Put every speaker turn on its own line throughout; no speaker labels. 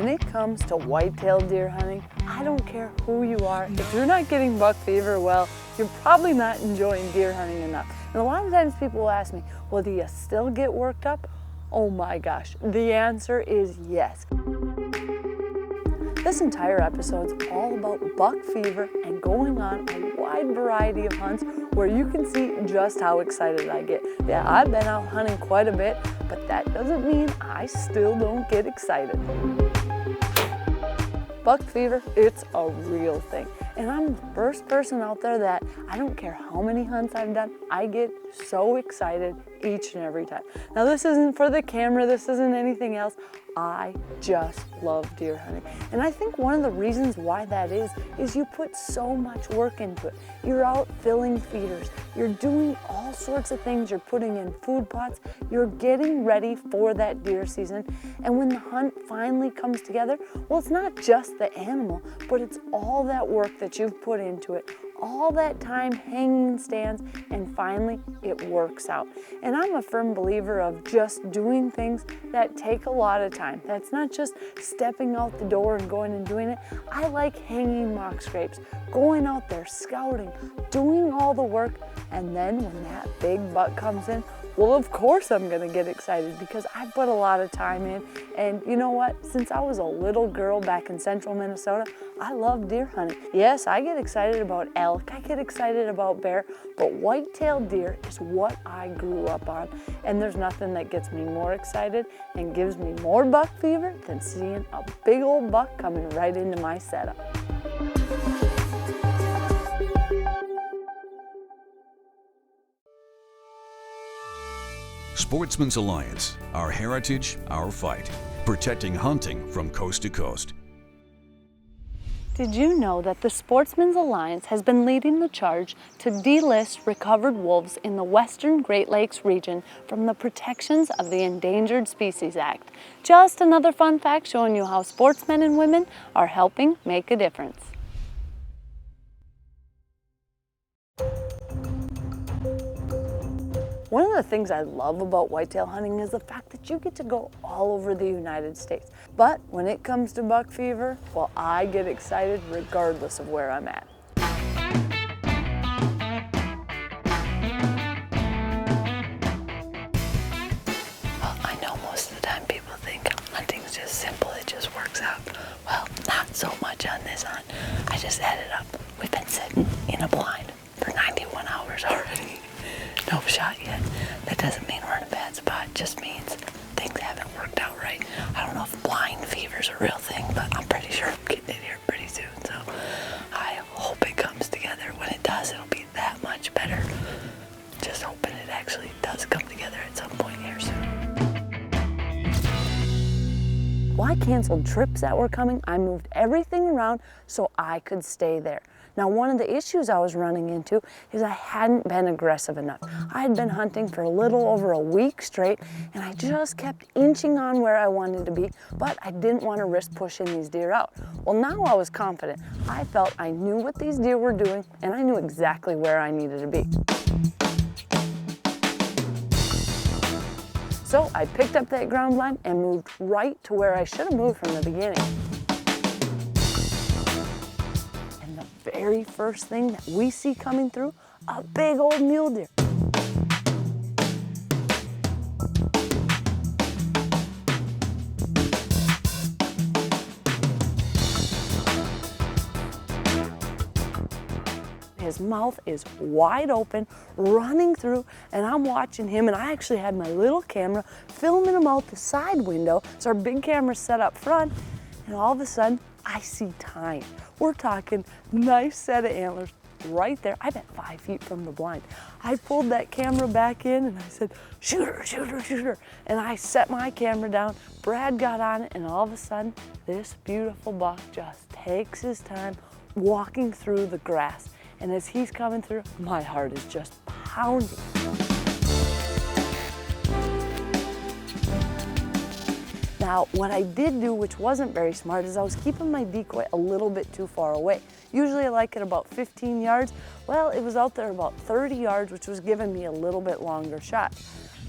when it comes to white-tailed deer hunting, I don't care who you are. If you're not getting buck fever, well, you're probably not enjoying deer hunting enough. And a lot of times people will ask me, well, do you still get worked up? Oh my gosh, the answer is yes. This entire episode's all about buck fever and going on a wide variety of hunts where you can see just how excited I get. Yeah, I've been out hunting quite a bit, but that doesn't mean I still don't get excited. Buck fever, it's a real thing. And I'm the first person out there that I don't care how many hunts I've done, I get so excited each and every time. Now this isn't for the camera, this isn't anything else. I just love deer hunting. And I think one of the reasons why that is you put so much work into it. You're out filling feeders, you're doing all sorts of things, you're putting in food plots, you're getting ready for that deer season. And when the hunt finally comes together, well, it's not just the animal, but it's all that work that you've put into it, all that time hanging in stands, and finally it works out. And I'm a firm believer of just doing things that take a lot of time. That's not just stepping out the door and going and doing it. I like hanging mock scrapes, going out there, scouting, doing all the work, and then when that big buck comes in, well, of course I'm gonna get excited because I put a lot of time in. And you know what? Since I was a little girl back in central Minnesota, I love deer hunting. Yes, I get excited about elk, I get excited about bear, but white-tailed deer is what I grew up on. And there's nothing that gets me more excited and gives me more buck fever than seeing a big old buck coming right into my setup.
Sportsman's Alliance, our heritage, our fight, protecting hunting from coast to coast.
Did you know that the Sportsman's Alliance has been leading the charge to delist recovered wolves in the Western Great Lakes region from the protections of the Endangered Species Act? Just another fun fact showing you how sportsmen and women are helping make a difference. One of the things I love about whitetail hunting is the fact that you get to go all over the United States. But when it comes to buck fever, well, I get excited regardless of where I'm at. Well, I know most of the time people think hunting's just simple, it just works out. Well, not so much on this hunt. I just added up. We've been sitting in a blind for 91 hours already. No shot yet. That doesn't mean we're in a bad spot. It just means things haven't worked out right. I don't know if blind fever's a real thing, but I'm pretty sure I'm getting it here pretty soon. So I hope it comes together. When it does, it'll be that much better. Just hoping it actually does come together at some point here soon. Well, I canceled trips that were coming. I moved everything around so I could stay there. Now, one of the issues I was running into is I hadn't been aggressive enough. I had been hunting for a little over a week straight, and I just kept inching on where I wanted to be, but I didn't want to risk pushing these deer out. Well, now I was confident. I felt I knew what these deer were doing, and I knew exactly where I needed to be. So I picked up that ground blind and moved right to where I should have moved from the beginning. Very first thing that we see coming through, a big old mule deer. His mouth is wide open, running through, and I'm watching him, and I actually had my little camera filming him out the side window, so our big camera's set up front, and all of a sudden, I see tine. We're talking nice set of antlers right there. I'm at 5 feet from the blind. I pulled that camera back in and I said, shoot her, shoot her, shoot her. And I set my camera down. Brad got on it, and all of a sudden, this beautiful buck just takes his time walking through the grass. And as he's coming through, my heart is just pounding. Now, what I did do, which wasn't very smart, is I was keeping my decoy a little bit too far away. Usually I like it about 15 yards. Well, it was out there about 30 yards, which was giving me a little bit longer shot.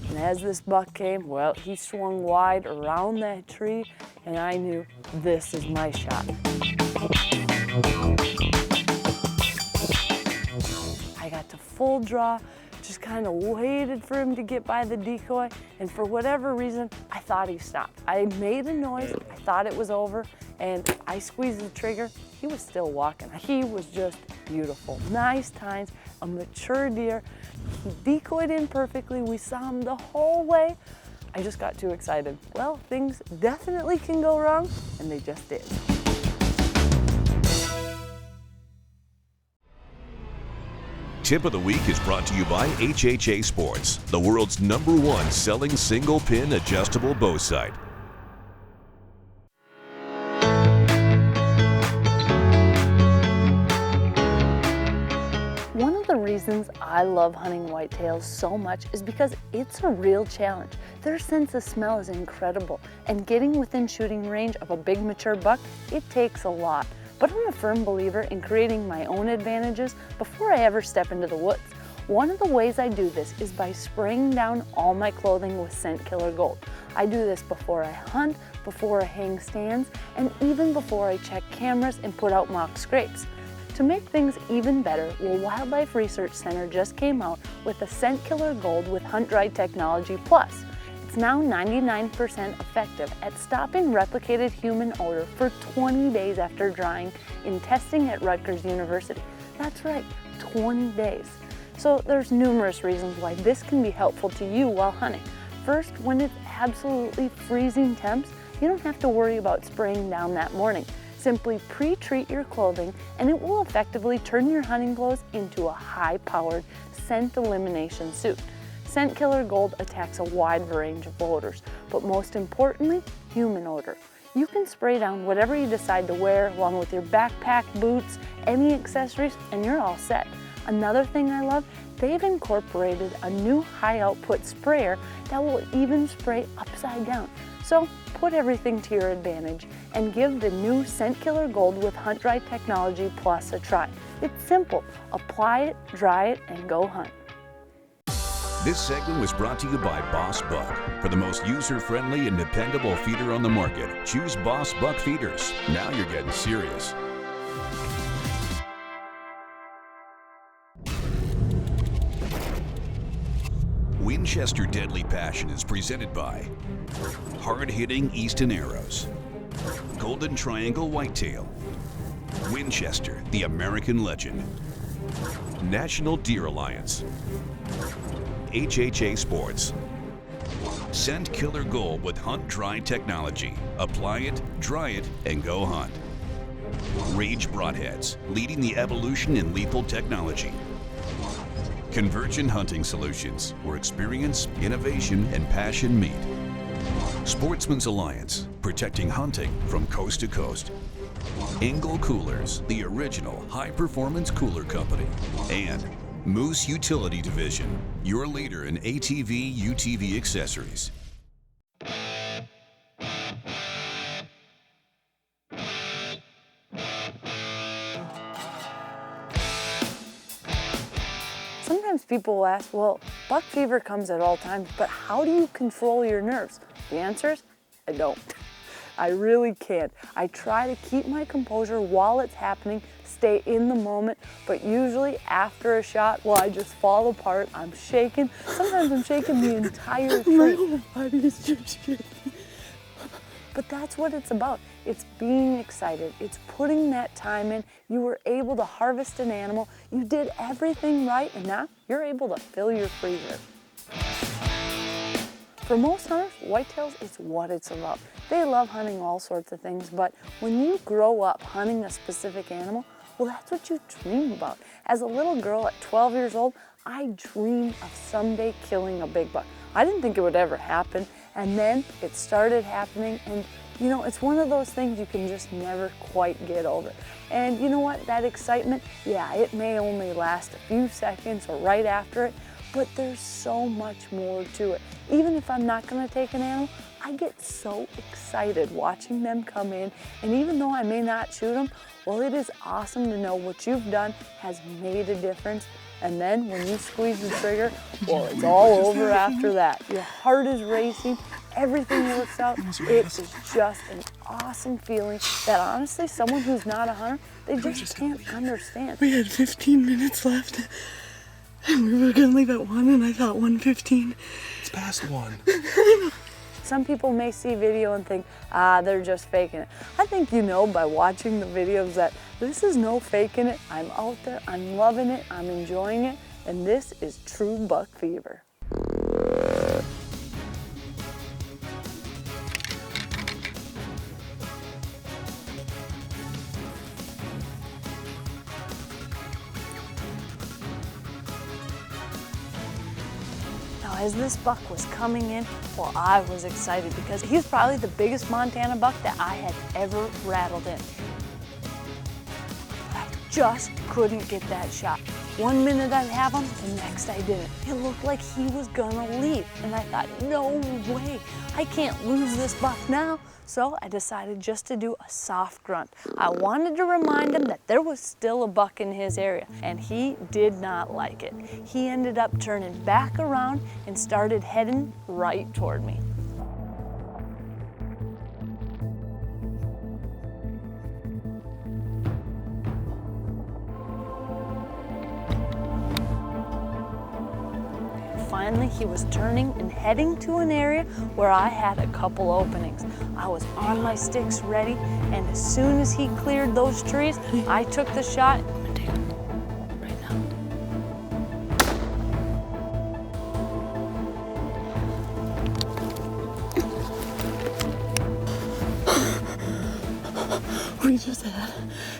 And as this buck came, well, he swung wide around that tree, and I knew this is my shot. I got to full draw, just kind of waited for him to get by the decoy, and for whatever reason, I thought he stopped. I made a noise, I thought it was over, and I squeezed the trigger. He was still walking. He was just beautiful. Nice tines, a mature deer. He decoyed in perfectly. We saw him the whole way. I just got too excited. Well, things definitely can go wrong, and they just did.
Tip of the Week is brought to you by HHA Sports, the world's #1 selling single pin adjustable bow sight.
One of the reasons I love hunting whitetails so much is because it's a real challenge. Their sense of smell is incredible, and getting within shooting range of a big mature buck, it takes a lot. But I'm a firm believer in creating my own advantages before I ever step into the woods. One of the ways I do this is by spraying down all my clothing with Scent Killer Gold. I do this before I hunt, before I hang stands, and even before I check cameras and put out mock scrapes. To make things even better, the Wildlife Research Center just came out with a Scent Killer Gold with Hunt Dry Technology Plus. It's now 99% effective at stopping replicated human odor for 20 days after drying in testing at Rutgers University. That's right, 20 days. So there's numerous reasons why this can be helpful to you while hunting. First, when it's absolutely freezing temps, you don't have to worry about spraying down that morning. Simply pre-treat your clothing and it will effectively turn your hunting clothes into a high-powered scent elimination suit. Scent Killer Gold attacks a wide range of odors, but most importantly, human odor. You can spray down whatever you decide to wear along with your backpack, boots, any accessories, and you're all set. Another thing I love, they've incorporated a new high output sprayer that will even spray upside down. So put everything to your advantage and give the new Scent Killer Gold with Hunt Dry Technology Plus a try. It's simple. Apply it, dry it, and go hunt.
This segment was brought to you by Boss Buck. For the most user-friendly and dependable feeder on the market, choose Boss Buck feeders. Now you're getting serious. Winchester Deadly Passion is presented by hard-hitting Easton Arrows, Golden Triangle Whitetail, Winchester, the American Legend, National Deer Alliance, HHA Sports, Scent Killer Gold with Hunt Dry Technology. Apply it, dry it, and go hunt. Rage Broadheads, leading the evolution in lethal technology. Convergent Hunting Solutions, where experience, innovation, and passion meet. Sportsman's Alliance, protecting hunting from coast to coast. Engel Coolers, the original high-performance cooler company. And Moose Utility Division, your leader in ATV, UTV accessories.
Sometimes people will ask, well, buck fever comes at all times, but how do you control your nerves? The answer is, I don't. I really can't. I try to keep my composure while it's happening, stay in the moment, but usually after a shot, well, I just fall apart. I'm shaking. Sometimes I'm shaking the entire tree. My whole body is just shaking. But that's what it's about. It's being excited. It's putting that time in. You were able to harvest an animal. You did everything right, and now you're able to fill your freezer. For most hunters, whitetails is what it's about. They love hunting all sorts of things, but when you grow up hunting a specific animal, well, that's what you dream about. As a little girl at 12 years old, I dreamed of someday killing a big buck. I didn't think it would ever happen, and then it started happening, and you know, it's one of those things you can just never quite get over. And you know what, that excitement, yeah, it may only last a few seconds or right after it, but there's so much more to it. Even if I'm not gonna take an animal, I get so excited watching them come in, and even though I may not shoot them, well, it is awesome to know what you've done has made a difference. And then when you squeeze the trigger, well, it's all over after that. Your heart is racing, everything works out. It is just an awesome feeling that honestly, someone who's not a hunter, they just can't understand.
We had 15 minutes left, and we were gonna leave at 1, and I thought 1:15.
It's past 1.
Some people may see video and think, they're just faking it. I think you know by watching the videos that this is no faking it. I'm out there, I'm loving it, I'm enjoying it, and this is true buck fever. As this buck was coming in, well, I was excited because he's probably the biggest Montana buck that I had ever rattled in. But I just couldn't get that shot. One minute I'd have him, the next I didn't. It looked like he was gonna leave, and I thought, no way, I can't lose this buck now. So I decided just to do a soft grunt. I wanted to remind him that there was still a buck in his area, and he did not like it. He ended up turning back around and started heading right toward me. Finally, he was turning and heading to an area where I had a couple openings. I was on my sticks ready, and as soon as he cleared those trees, I took the shot. I'm gonna take him right now.
We just had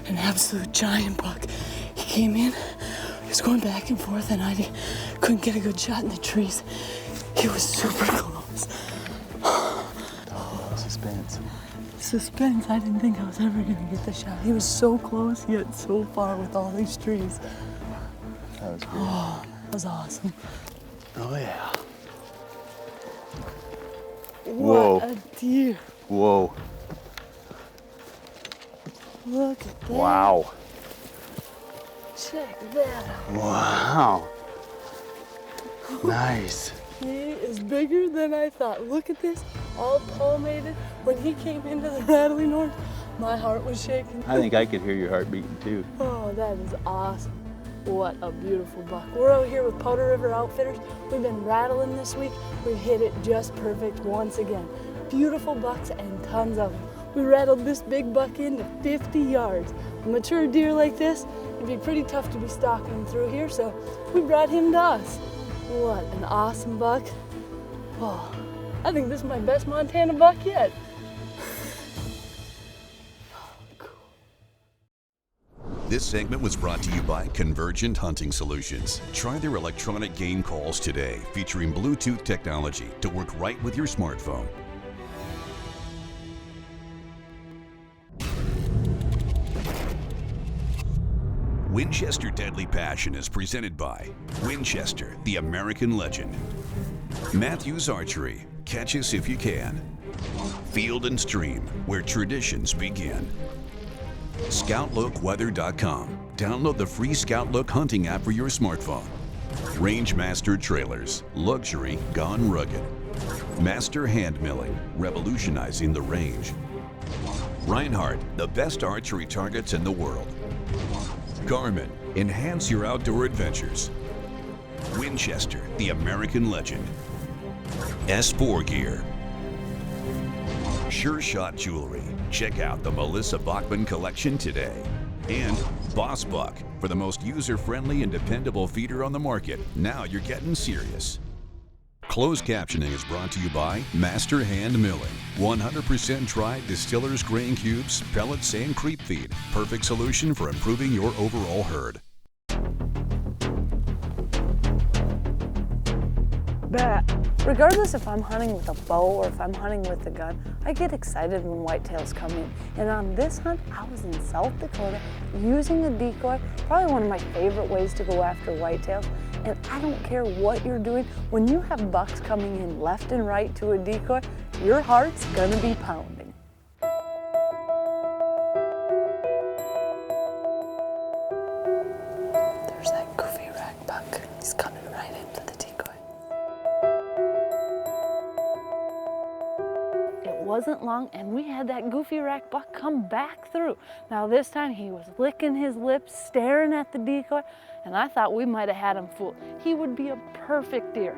an absolute giant buck. He came in, he was going back and forth, and I couldn't get a good shot in the trees. He was super close.
Oh, suspense.
Suspense, I didn't think I was ever gonna get the shot. He was so close, yet so far with all these trees.
That was good.
Oh, that was awesome.
Oh, yeah.
What a deer.
Whoa.
Look at that.
Wow.
Check that out.
Wow. Nice.
He is bigger than I thought. Look at this, all palmated. When he came into the rattling horn, my heart was shaking.
I think I could hear your heart beating too.
Oh, that is awesome. What a beautiful buck. We're out here with Powder River Outfitters. We've been rattling this week. We've hit it just perfect once again. Beautiful bucks and tons of them. We rattled this big buck into 50 yards. A mature deer like this, it'd be pretty tough to be stalking him through here, so we brought him to us. What an awesome buck. Oh, I think this is my best Montana buck yet.
This segment was brought to you by Convergent Hunting Solutions. Try their electronic game calls today, featuring Bluetooth technology to work right with your smartphone. Winchester Deadly Passion is presented by Winchester, the American legend. Matthews Archery, catch us if you can. Field and Stream, where traditions begin. ScoutLookWeather.com. Download the free ScoutLook hunting app for your smartphone. Rangemaster Trailers, luxury gone rugged. Master Hand Milling, revolutionizing the range. Reinhardt, the best archery targets in the world. Garmin, enhance your outdoor adventures. Winchester, the American legend. S4 Gear. Sure Shot Jewelry. Check out the Melissa Bachman collection today. And Boss Buck, for the most user-friendly and dependable feeder on the market. Now you're getting serious. Closed captioning is brought to you by Master Hand Milling. 100% tried distillers grain cubes, pellets, and creep feed. Perfect solution for improving your overall herd.
But regardless if I'm hunting with a bow or if I'm hunting with a gun, I get excited when whitetails come in. And on this hunt, I was in South Dakota using a decoy, probably one of my favorite ways to go after whitetails. And I don't care what you're doing, when you have bucks coming in left and right to a decoy, your heart's gonna be pounding. There's that goofy rag buck. He's coming right into the decoy. It wasn't long and we had that goofy rack buck come back through. Now this time he was licking his lips, staring at the decoy, and I thought we might have had him fooled. He would be a perfect deer.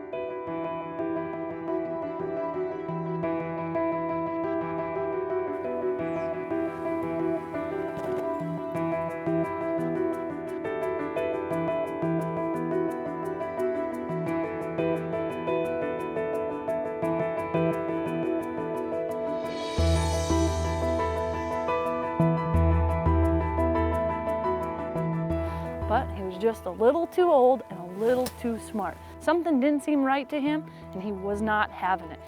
But he was just a little too old and a little too smart. Something didn't seem right to him, and he was not having it.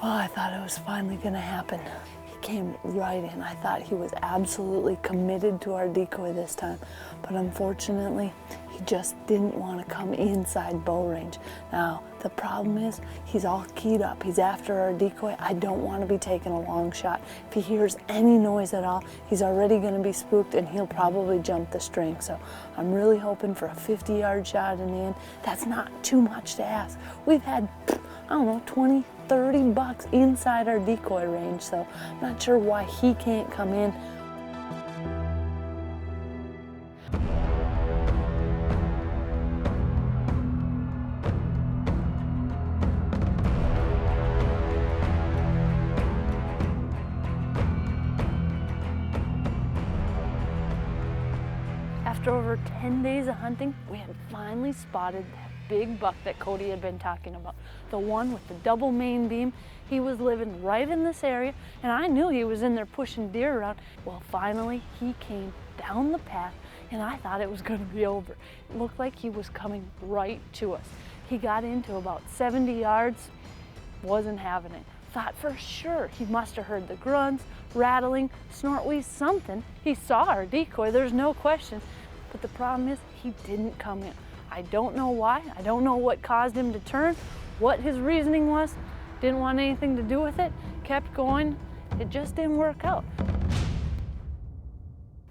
Well, I thought it was finally gonna happen. He came right in. I thought he was absolutely committed to our decoy this time, but unfortunately, he just didn't want to come inside bow range. Now, the problem is, he's all keyed up. He's after our decoy. I don't want to be taking a long shot. If he hears any noise at all, he's already going to be spooked and he'll probably jump the string. So I'm really hoping for a 50-yard shot in the end. That's not too much to ask. We've had, I don't know, 20, 30 bucks inside our decoy range, so I'm not sure why he can't come in. After over 10 days of hunting, we had finally spotted that big buck that Cody had been talking about. The one with the double main beam. He was living right in this area, and I knew he was in there pushing deer around. Well, finally, he came down the path, and I thought it was gonna be over. It looked like he was coming right to us. He got into about 70 yards, wasn't having it. Thought for sure he must have heard the grunts, rattling, snort wheeze, something. He saw our decoy, there's no question. But the problem is he didn't come in. I don't know why. I don't know what caused him to turn, what his reasoning was. Didn't want anything to do with it. Kept going. It just didn't work out.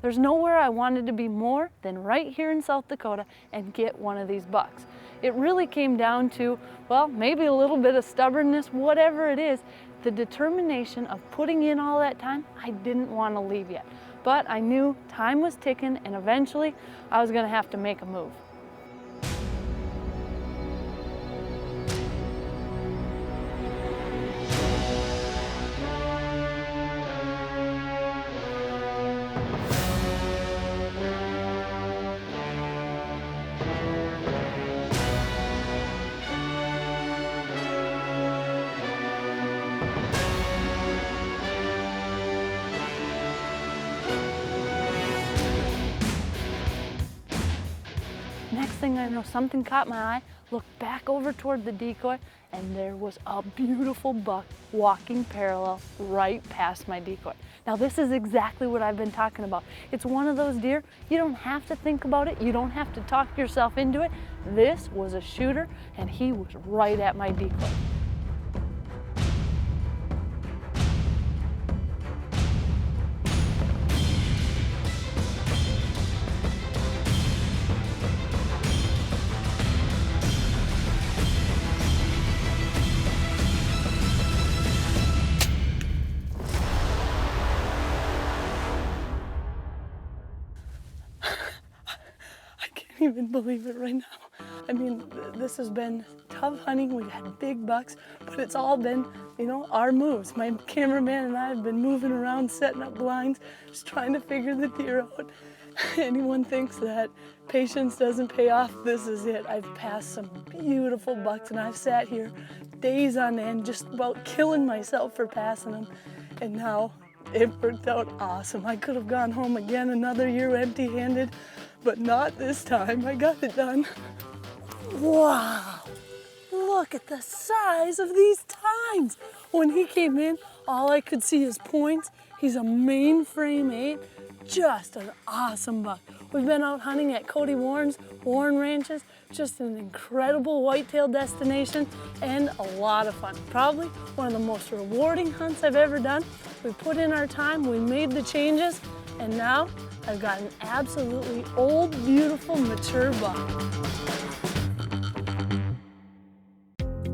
There's nowhere I wanted to be more than right here in South Dakota and get one of these bucks. It really came down to, well, maybe a little bit of stubbornness, whatever it is, the determination of putting in all that time. I didn't want to leave yet. But I knew time was ticking and eventually I was gonna have to make a move. Next thing I know, something caught my eye, looked back over toward the decoy, and there was a beautiful buck walking parallel right past my decoy. Now this is exactly what I've been talking about. It's one of those deer, you don't have to think about it, you don't have to talk yourself into it. This was a shooter, and he was right at my decoy. I can't even believe it right now. I mean, this has been tough hunting. We've had big bucks, but it's all been, you know, our moves. My cameraman and I have been moving around, setting up blinds, just trying to figure the deer out. Anyone thinks that patience doesn't pay off, this is it. I've passed some beautiful bucks and I've sat here days on end just about killing myself for passing them. And now it worked out awesome. I could have gone home again another year empty-handed, but not this time. I got it done. Wow, look at the size of these tines. When he came in, all I could see is points. He's a mainframe 8.
just an awesome buck. We've been out hunting at Cody Warren's Warren Ranches, just an incredible whitetail destination and a lot of fun. Probably one of the most rewarding hunts I've ever done. We put in our time, we made the changes, and now I've got an absolutely old, beautiful, mature buck.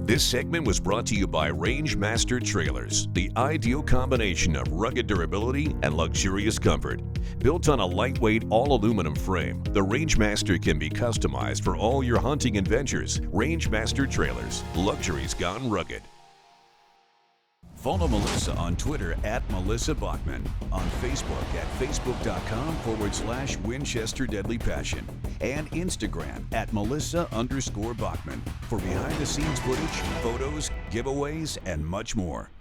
This segment was brought to you by Rangemaster Trailers, the ideal combination of rugged durability and luxurious comfort. Built on a lightweight all-aluminum frame, the Rangemaster can be customized for all your hunting adventures. Rangemaster Trailers, luxury's gone rugged. Follow Melissa on Twitter at Melissa Bachman, on Facebook at facebook.com/Winchester Deadly Passion, and Instagram at Melissa_Bachman for behind-the-scenes footage, photos, giveaways, and much more.